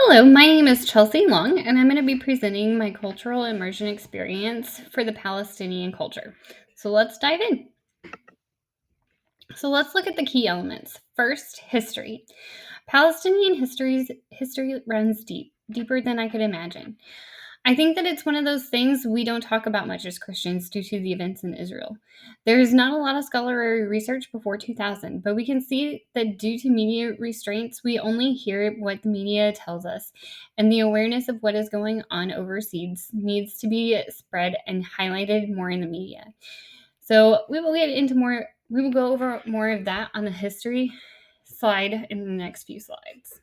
Hello, my name is Chelsea Long, and I'm going to be presenting my cultural immersion experience for the Palestinian culture. So let's dive in. So let's look at the key elements. First, history. Palestinian history runs deeper than I could imagine. I think that it's one of those things we don't talk about much as Christians due to the events in Israel. There's not a lot of scholarly research before 2000, but we can see that due to media restraints, we only hear what the media tells us, and the awareness of what is going on overseas needs to be spread and highlighted more in the media. So we will go over more of that on the history slide in the next few slides.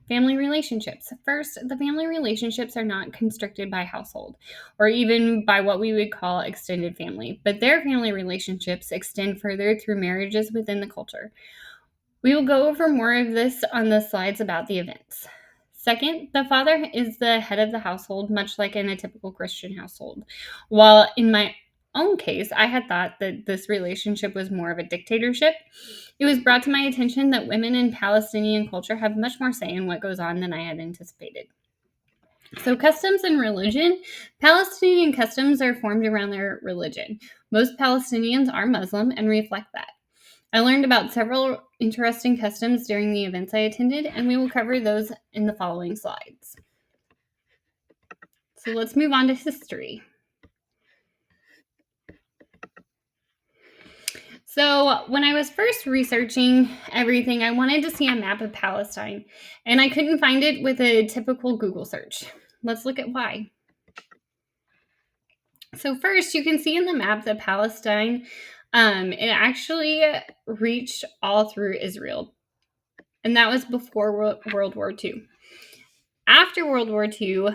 Family relationships. First, the family relationships are not constricted by household or even by what we would call extended family, but their family relationships extend further through marriages within the culture. We will go over more of this on the slides about the events. Second, the father is the head of the household, much like in a typical Christian household. While in my own case, I had thought that this relationship was more of a dictatorship, it was brought to my attention that women in Palestinian culture have much more say in what goes on than I had anticipated. So, customs and religion. Palestinian customs are formed around their religion. Most Palestinians are Muslim and reflect that. I learned about several interesting customs during the events I attended, and we will cover those in the following slides. So let's move on to history. So when I was first researching everything, I wanted to see a map of Palestine, and I couldn't find it with a typical Google search. Let's look at why. So first, you can see in the map that Palestine, it actually reached all through Israel, and that was before World War II. After World War II,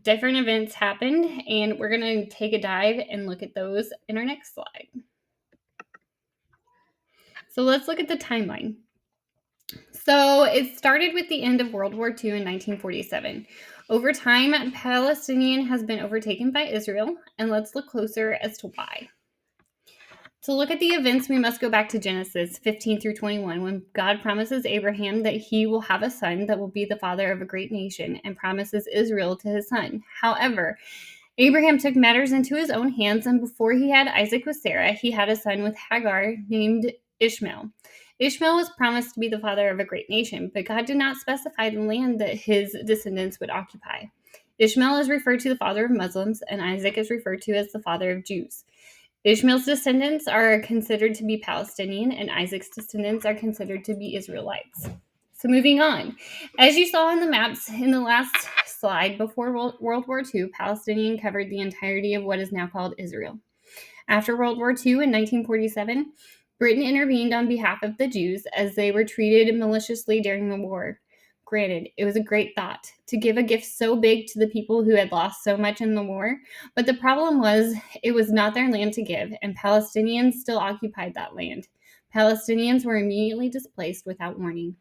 different events happened, and we're going to take a dive and look at those in our next slide. So let's look at the timeline. So it started with the end of World War II in 1947. Over time, Palestinian has been overtaken by Israel, and let's look closer as to why. To look at the events, we must go back to Genesis 15 through 21, when God promises Abraham that he will have a son that will be the father of a great nation, and promises Israel to his son. However, Abraham took matters into his own hands, and before he had Isaac with Sarah, he had a son with Hagar named Ishmael. Ishmael was promised to be the father of a great nation, but God did not specify the land that his descendants would occupy. Ishmael is referred to the father of Muslims, and Isaac is referred to as the father of Jews. Ishmael's descendants are considered to be Palestinian, and Isaac's descendants are considered to be Israelites. So moving on. As you saw on the maps in the last slide, before World War II, Palestinian covered the entirety of what is now called Israel. After World War II in 1947, Britain intervened on behalf of the Jews as they were treated maliciously during the war. Granted, it was a great thought to give a gift so big to the people who had lost so much in the war, but the problem was it was not their land to give, and Palestinians still occupied that land. Palestinians were immediately displaced without warning.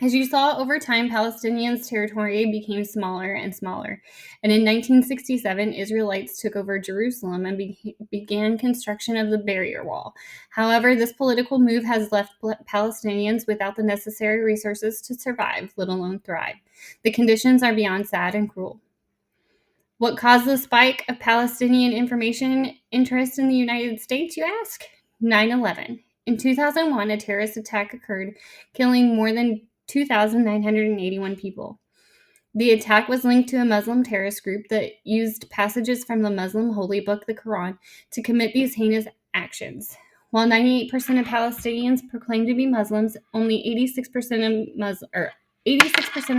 As you saw, over time, Palestinians' territory became smaller and smaller. And in 1967, Israelites took over Jerusalem and began construction of the barrier wall. However, this political move has left Palestinians without the necessary resources to survive, let alone thrive. The conditions are beyond sad and cruel. What caused the spike of Palestinian information interest in the United States, you ask? 9/11. In 2001, a terrorist attack occurred, killing more than 2,981 people. The attack was linked to a Muslim terrorist group that used passages from the Muslim holy book, the Quran, to commit these heinous actions. While 98% of Palestinians proclaim to be Muslims, only 86%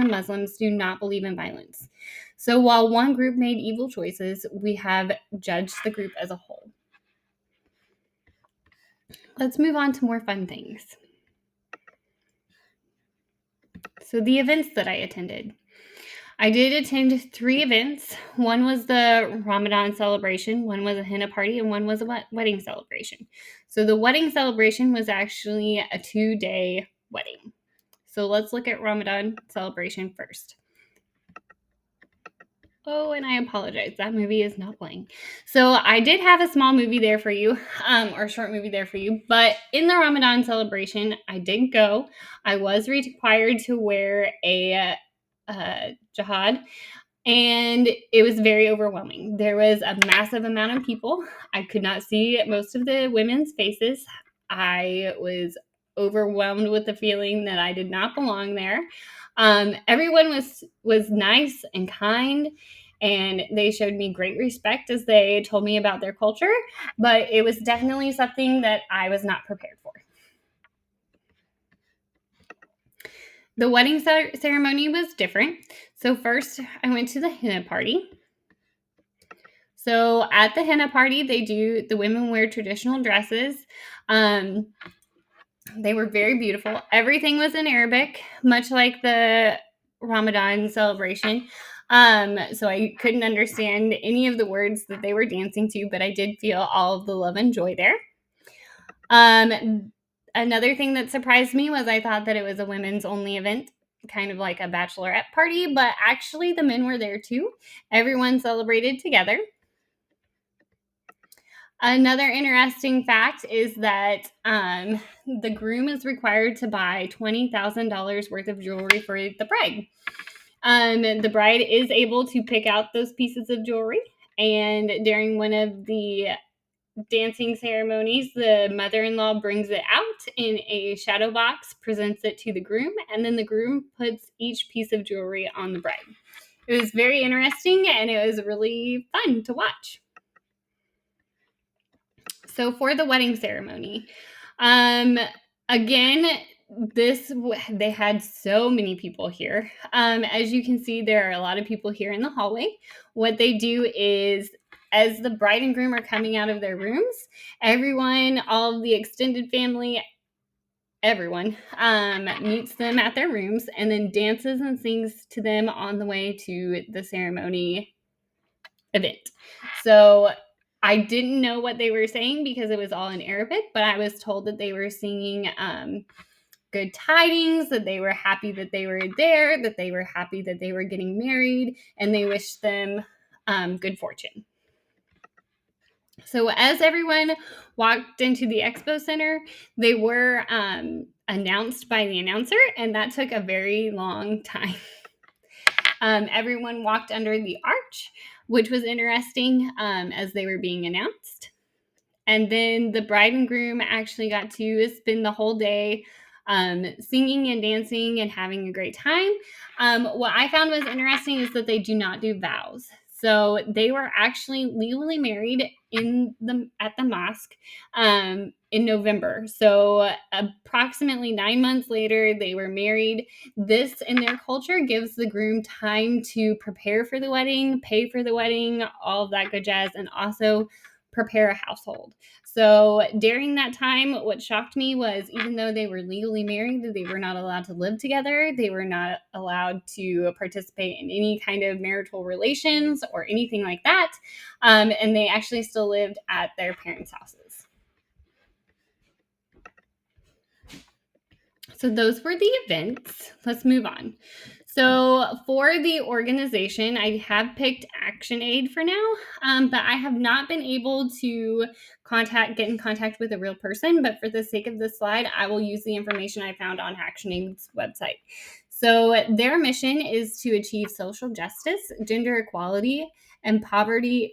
of Muslims do not believe in violence. So while one group made evil choices, we have judged the group as a whole. Let's move on to more fun things. So the events that I attended. I did attend 3 events. One was the Ramadan celebration, one was a henna party, and one was a wedding celebration. So the wedding celebration was actually a 2-day wedding. So let's look at Ramadan celebration first. Oh, and I apologize. That movie is not playing. So I did have a small movie there for you, or short movie there for you. But in the Ramadan celebration, I did go. I was required to wear a jihad, and it was very overwhelming. There was a massive amount of people. I could not see most of the women's faces. I was overwhelmed with the feeling that I did not belong there. Everyone was nice and kind, and they showed me great respect as they told me about their culture, but it was definitely something that I was not prepared for. The wedding ceremony was different. So first, I went to the henna party. So at the henna party, the women wear traditional dresses. They were very beautiful. Everything was in Arabic, much like the Ramadan celebration. So I couldn't understand any of the words that they were dancing to, but I did feel all of the love and joy there. Another thing that surprised me was I thought that it was a women's only event, kind of like a bachelorette party, but actually the men were there too. Everyone celebrated together. Another interesting fact is that the groom is required to buy $20,000 worth of jewelry for the bride. The bride is able to pick out those pieces of jewelry, and during one of the dancing ceremonies, the mother-in-law brings it out in a shadow box, presents it to the groom, and then the groom puts each piece of jewelry on the bride. It was very interesting, and it was really fun to watch. So for the wedding ceremony, again, they had so many people here. As you can see, there are a lot of people here in the hallway. What they do is, as the bride and groom are coming out of their rooms, everyone, all of the extended family, everyone meets them at their rooms and then dances and sings to them on the way to the ceremony event. So I didn't know what they were saying because it was all in Arabic, but I was told that they were singing good tidings, that they were happy that they were there, that they were happy that they were getting married, and they wished them good fortune. So as everyone walked into the expo center, they were announced by the announcer, and that took a very long time. Everyone walked under the arch, which was interesting as they were being announced. And then the bride and groom actually got to spend the whole day singing and dancing and having a great time. What I found was interesting is that they do not do vows. So they were actually legally married at the mosque in November. So approximately 9 months later, they were married. This, in their culture, gives the groom time to prepare for the wedding, pay for the wedding, all of that good jazz, and also prepare a household. So during that time, what shocked me was even though they were legally married, they were not allowed to live together. They were not allowed to participate in any kind of marital relations or anything like that. And they actually still lived at their parents' houses. So those were the events. Let's move on. So for the organization, I have picked ActionAid for now, but I have not been able to get in contact with a real person. But for the sake of this slide, I will use the information I found on ActionAid's website. So their mission is to achieve social justice, gender equality, and poverty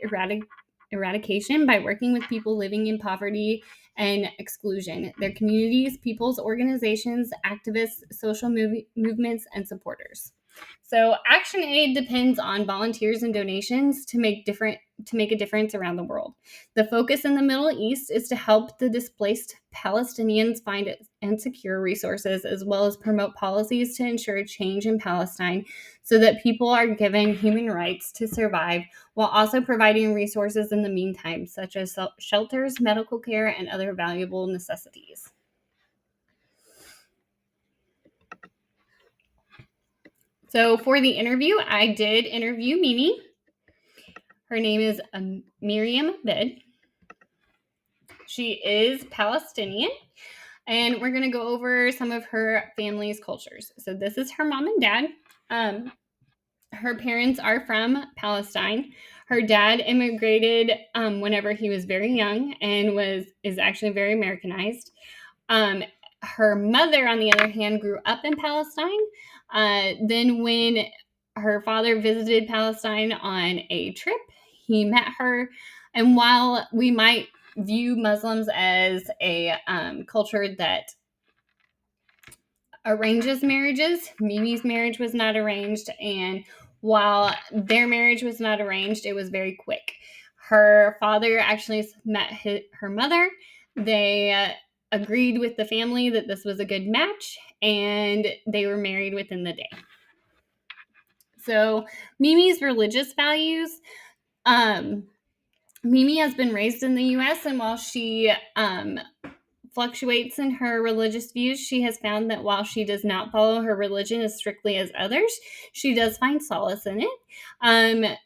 eradication by working with people living in poverty and exclusion, their communities, people's organizations, activists, social movements, and supporters. So ActionAid depends on volunteers and donations to make a difference around the world. The focus in the Middle East is to help the displaced Palestinians find and secure resources, as well as promote policies to ensure change in Palestine so that people are given human rights to survive, while also providing resources in the meantime, such as shelters, medical care, and other valuable necessities. So for the interview, I did interview Mimi. Her name is Miriam Bed. She is Palestinian, and we're going to go over some of her family's cultures. So this is her mom and dad. Her parents are from Palestine. Her dad immigrated whenever he was very young and is actually very Americanized. Her mother, on the other hand, grew up in Palestine. Then when her father visited Palestine on a trip. He met her, and while we might view Muslims as a culture that arranges marriages, Mimi's marriage was not arranged, and while their marriage was not arranged, it was very quick. Her father actually met her mother. They agreed with the family that this was a good match, and they were married within the day. So Mimi's religious values, Mimi has been raised in the U.S., and while she fluctuates in her religious views, she has found that while she does not follow her religion as strictly as others, she does find solace in it.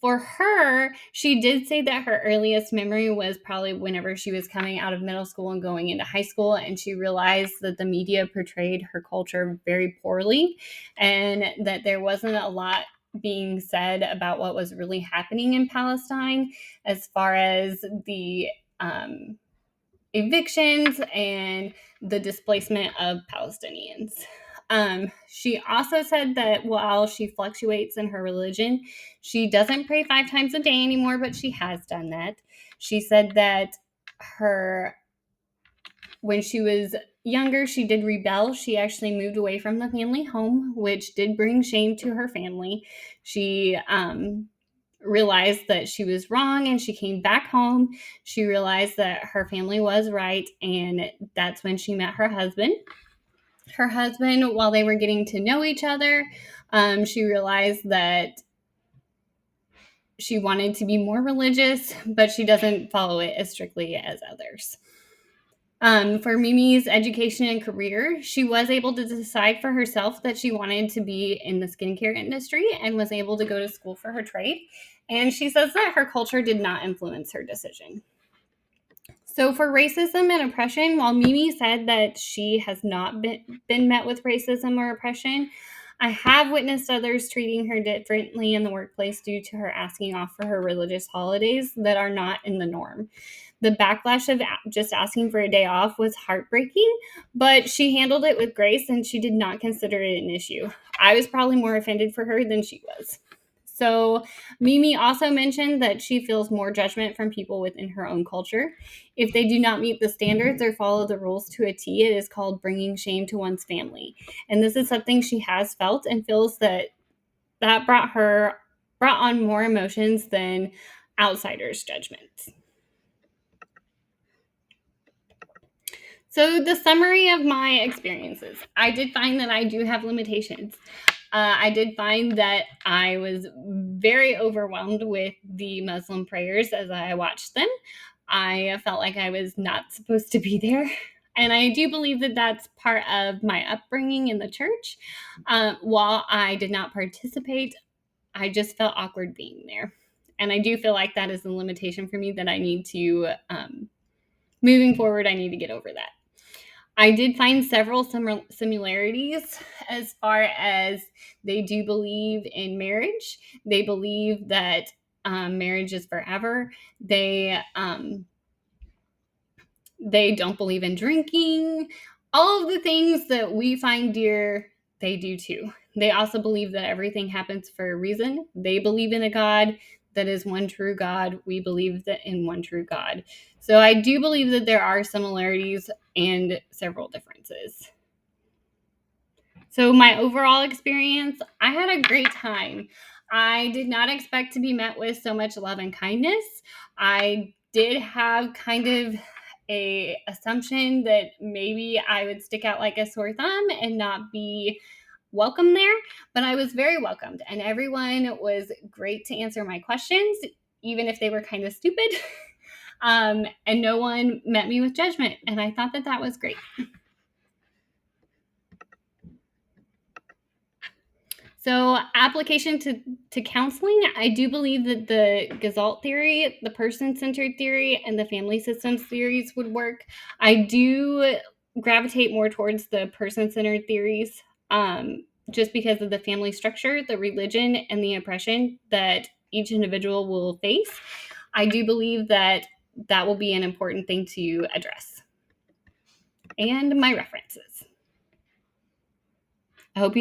For her, she did say that her earliest memory was probably whenever she was coming out of middle school and going into high school, and she realized that the media portrayed her culture very poorly and that there wasn't a lot being said about what was really happening in Palestine as far as the evictions and the displacement of Palestinians. She also said that while she fluctuates in her religion, she doesn't pray 5 times a day anymore, but she has done that. She said that when she was younger, she did rebel. She actually moved away from the family home, which did bring shame to her family. She realized that she was wrong, and she came back home. She realized that her family was right, and that's when she met her husband. Her husband, while they were getting to know each other, she realized that she wanted to be more religious, but she doesn't follow it as strictly as others. For Mimi's education and career, she was able to decide for herself that she wanted to be in the skincare industry and was able to go to school for her trade. And she says that her culture did not influence her decision. So for racism and oppression, while Mimi said that she has not been met with racism or oppression, I have witnessed others treating her differently in the workplace due to her asking off for her religious holidays that are not in the norm. The backlash of just asking for a day off was heartbreaking, but she handled it with grace and she did not consider it an issue. I was probably more offended for her than she was. So, Mimi also mentioned that she feels more judgment from people within her own culture. If they do not meet the standards or follow the rules to a T, it is called bringing shame to one's family. And this is something she has felt and feels that brought on more emotions than outsiders' judgments. So, the summary of my experiences, I did find that I do have limitations. I did find that I was very overwhelmed with the Muslim prayers as I watched them. I felt like I was not supposed to be there. And I do believe that that's part of my upbringing in the church. While I did not participate, I just felt awkward being there. And I do feel like that is a limitation for me that I need to, moving forward, I need to get over that. I did find several similarities as far as they do believe in marriage. They believe that marriage is forever. They don't believe in drinking. All of the things that we find dear, they do too. They also believe that everything happens for a reason. They believe in a God that is one true God. We believe that in one true God. So I do believe that there are similarities and several differences. So my overall experience, I had a great time. I did not expect to be met with so much love and kindness. I did have kind of a assumption that maybe I would stick out like a sore thumb and not be welcome there, but I was very welcomed, and everyone was great to answer my questions, even if they were kind of stupid. And no one met me with judgment, and I thought that was great. So, application to counseling, I do believe that the Gestalt theory, the person-centered theory, and the family systems theories would work. I do gravitate more towards the person-centered theories, just because of the family structure, the religion, and the oppression that each individual will face. I do believe that will be an important thing to address. And my references. I hope you have